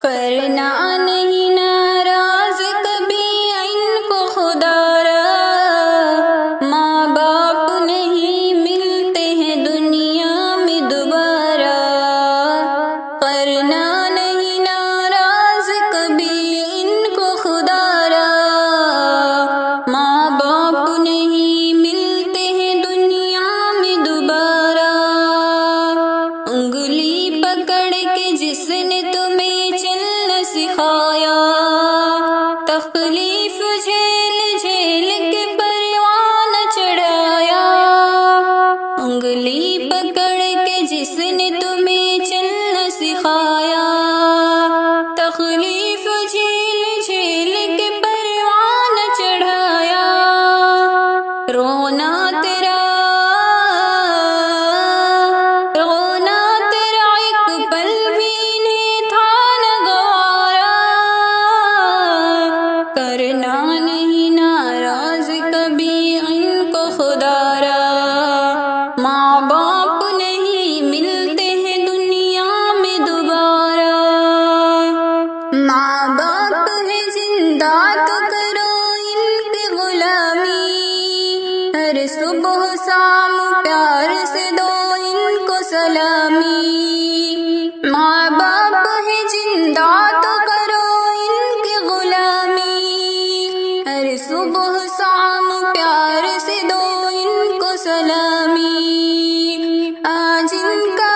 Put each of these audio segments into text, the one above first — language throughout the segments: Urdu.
کرنا نہیں ناراض کبھی ان کو خدا را، ماں باپ نہیں ملتے ہیں دنیا میں دوبارہ۔ کرنا نہیں ناراض کبھی ان کو خدا را، ماں باپ نہیں ملتے ہیں دنیا میں دوبارہ۔ انگلی پکڑ کے جس نے تمہیں چلنا سکھایا، تکلیف جھیل جھیل کے پروان چڑھایا۔ انگلی پکڑ کے جس نے تمہیں چلنا سکھایا، تکلیف جھیل جھیل کے پروان چڑھایا۔ رونا تیرا ایک پل بھی نہیں تھا نہ گوارا۔ کرنا نہیں ناراض کبھی ان کو خدا را، ماں باپ نہیں ملتے ہیں دنیا میں دوبارہ۔ ماں باپ ہے زندہ تو کرو ان کی غلامی، ہر صبح شام پیار سے دو ان کو سلامی۔ ماں باپ ہے زندہ تو کرو ان کی غلامی، ہر صبح شام پیار سے دو ان کو سلامی۔ آج ان کا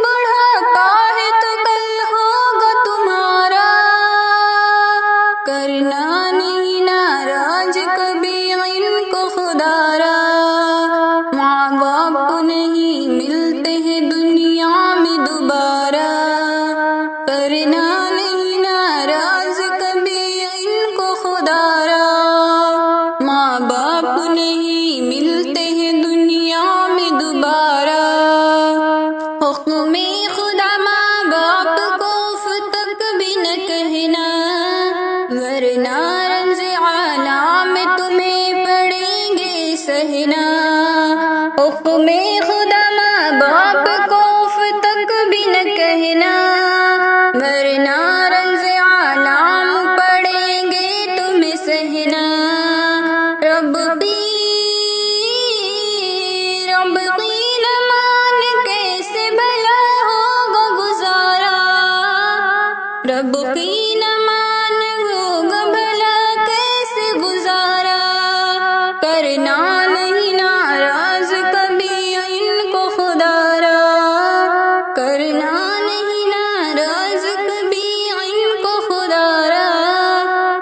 بڑھاپا ہے تو کل ہوگا تمہارا۔ کرنا نہیں ناراض کبھی ان کو خدا را، ماں باپ نہیں ملتے ہیں دنیا میں دوبارہ۔ کرنا نہیں ناراض کبھی ان کو خدا را، ماں باپ نہیں ملتے ہیں دنیا میں دوبارہ۔ حکم خدا ماں باپ کو اف تک بھی نہ کہنا، ورنہ رنج عالم میں تمہیں پڑیں گے سہنا۔ حکم خدا ماں باپ کو اف تک بھی نہ کہنا، ورنہ رنج عالم پڑیں گے تمہیں سہنا۔ رب کی نہ مان کیسے بھلا ہوگا گزارا، رب کی نہ مان ہوگا بھلا کیسے گزارا۔ کرنا نہیں ناراض کبھی ان کو خدا را، کرنا نہیں ناراض کبھی ان کو خدا را،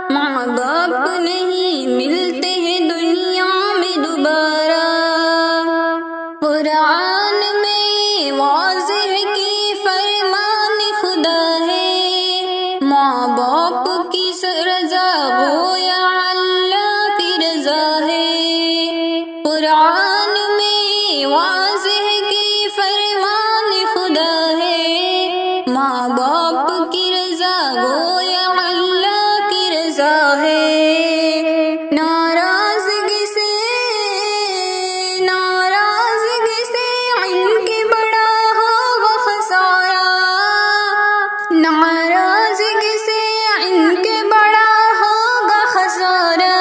ماں باپ نہیں ملتے ہیں دنیا میں دوبارہ۔ قرآن میں واضح کی فرمان خدا ہے، ماں باپ کی رضا ہو یا اللہ کی رضا ہے۔ قرآن میں واضح کی فرمان خدا ہے، ماں باپ کی رضا ہو یا اللہ کی رضا ہے۔ ناراضگی سے ان کے بڑا ہوگا خسارہ، ناراضگی سے ان کے بڑا ہوگا خسارہ۔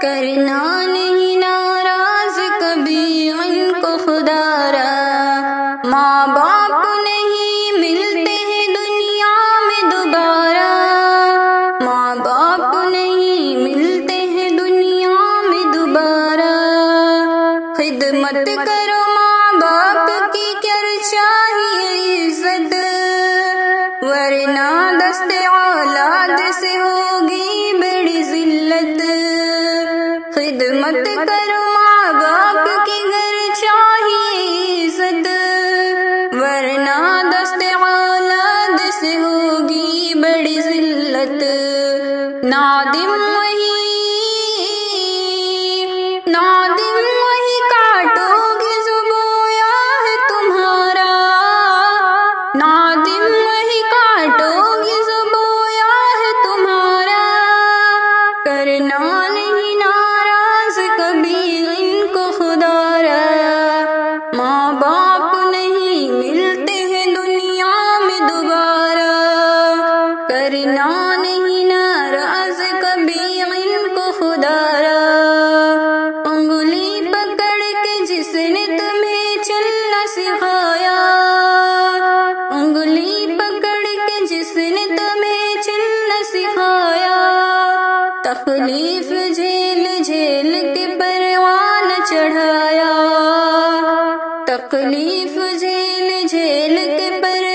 کرنا نہیں ناراض کبھی ان کو خدا را، ماں باپ نہیں ملتے ہیں دنیا میں دوبارہ۔ ماں باپ نہیں ملتے ہیں دنیا میں دوبارہ۔ خدمت کرو ماں باپ کی کر چاہیے عزت، ورنہ دست اولاد سے ہوگی بڑی ذلت۔ خدمت کرو ماں باپ کی گھر چاہیے عزت، ورنہ دست اولاد سے ہوگی بڑی ذلت۔ نادم وہی کاٹو گے جو بویا ہے تمہارا، نادم وہی کاٹو گے جو بویا ہے تمہارا۔ کرنا نہیں ناراض کبھی سکھایا، انگلی پکڑ کے جس نے تمہیں چلنا سکھایا، تکلیف جھیل جھیل کے پروان چڑھایا، تکلیف جھیل جھیل کے پروان